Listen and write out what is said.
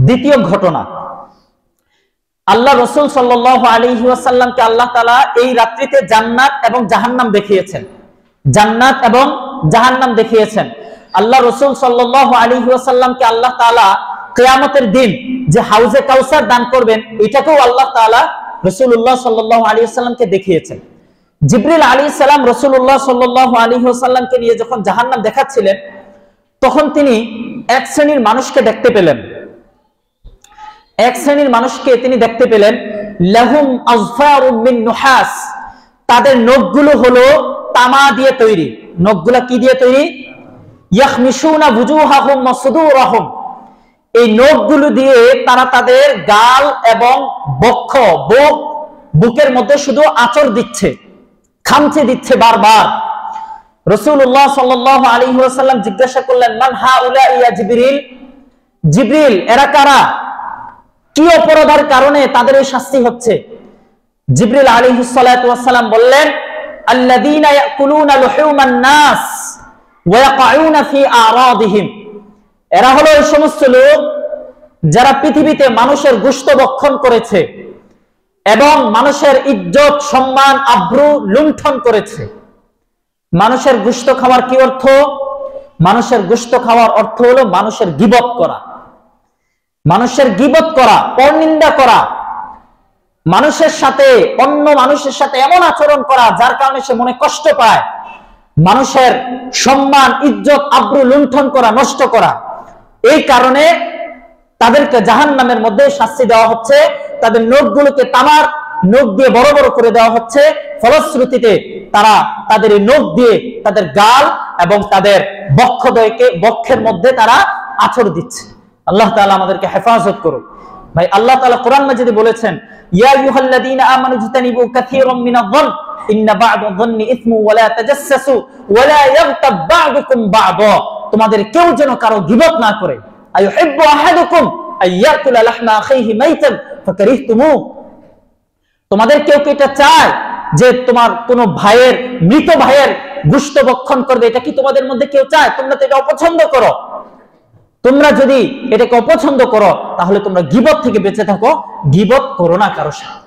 দ্বিতীয় ঘটনা, আল্লাহ রাসূল সাল্লাল্লাহু আলাইহি ওয়াসাল্লামকে আল্লাহ তাআলা এই রাত্রিতে জান্নাত এবং জাহান্নাম দেখিয়েছেন। জান্নাত এবং জাহান্নাম দেখিয়েছেন। আল্লাহ রাসূল সাল্লাল্লাহু আলাইহি ওয়াসাল্লামকে আল্লাহ তাআলা কিয়ামতের দিন যে হাউজে কাউসার দান করবেন, এটাকেও আল্লাহ তাআলা রাসূলুল্লাহ সাল্লাল্লাহু আলাইহি ওয়াসাল্লামকে দেখিয়েছেন। জিবরিল আলাইহিস সালাম রাসূলুল্লাহ সাল্লাল্লাহু আলাইহি ওয়াসাল্লামকে নিয়ে যখন জাহান্নাম দেখাচ্ছিলেন, তখন তিনি এক শ্রেণীর মানুষকে দেখতে পেলেন। এক শ্রেণীর মানুষকে তিনি দেখতে পেলেন, লাহুম আযফারুম মিন নুহাস, তাদের নখগুলো হলো তামা দিয়ে তৈরি। নখগুলো কি দিয়ে তৈরি? ইয়াখমিশুনা বুজুহাহুম ওয়া সুদুরহুম, এই নখগুলো দিয়ে তারা তাদের গাল এবং বক্ষ বুকের মধ্যে শুধু আঁচড় দিচ্ছে, খামচে দিচ্ছে বারবার। রাসূলুল্লাহ সাল্লাল্লাহু আলাইহি ওয়াসাল্লাম জিজ্ঞাসা করলেন, মান হাউলা ইয়া জিবরিল, জিবরিল এরা কারা? কি অপরাধের কারণে তাদের এই শাস্তি হচ্ছে? জিবরিল আলাইহিস সালাতু ওয়াস সালাম বললেন, আল্লাযীনা ইয়াকুলুনা লুহুমান নাস ওয়া ইয়াকাউনা ফি আরাদিহিম, এরা হলো এই সমস্ত লোক যারা পৃথিবীতে মানুষের গোশত ভক্ষণ করেছে এবং মানুষের ইজ্জত সম্মান আব্রু লুণ্ঠন করেছে। মানুষের গোশত খাওয়ার কি অর্থ? মানুষের গোশত খাওয়ার অর্থ হলো মানুষের গীবত করা, মানুষের গীবত করা, পরনিন্দা করা, মানুষের সাথে অন্য মানুষের সাথে এমন আচরণ করা যার কারণে সে মনে কষ্ট পায়, মানুষের সম্মান ইজ্জত আব্রু লুণ্ঠন করা, নষ্ট করা। এই কারণে তাদেরকে জাহান্নামের মধ্যে শাস্তি দেওয়া হচ্ছে। তাদের নখগুলোকে তামার নখ দিয়ে বড় বড় করে দেওয়া হচ্ছে। ফলশ্রুতিতে তারা তাদের এই নখ দিয়ে তাদের গাল এবং তাদের বক্ষের মধ্যে তারা আঁচড় দিচ্ছে। আল্লাহ তাআলা আমাদেরকে হেফাজত করুন। ভাই, আল্লাহ তাআলা কোরআন মাজিদে বলেছেন, ইয়া আইয়ুহাল্লাযীনা আমানু ইজতানিবু কাসীরাম মিনায-যন্ন ইন্না বা'দায-যন্নি ইসমু ওয়া লা তাজাসসাসু ওয়া লা ইয়াগতাব বা'দুকুম বা'দা, তোমাদের কেউ যেন কারো গীবত না করে। আইয়ুহিব্বু আহাদুকুম আইয়াকুলা লাহমা আখিহি মাইতান ফাকারিহতুমু, তোমাদের কেউ কি এটা চায় যে তোমার কোন ভাইয়ের, মৃত ভাইয়ের গোশত ভক্ষণ করবে? এটা কি তোমাদের মধ্যে কেউ চায়? তোমরা তো এটা অপছন্দ করো। তোমরা যদি এটাকে অপছন্দ করো তাহলে তোমরা গীবত থেকে বেঁচে থাকো, গীবত করো না কারো সাথে।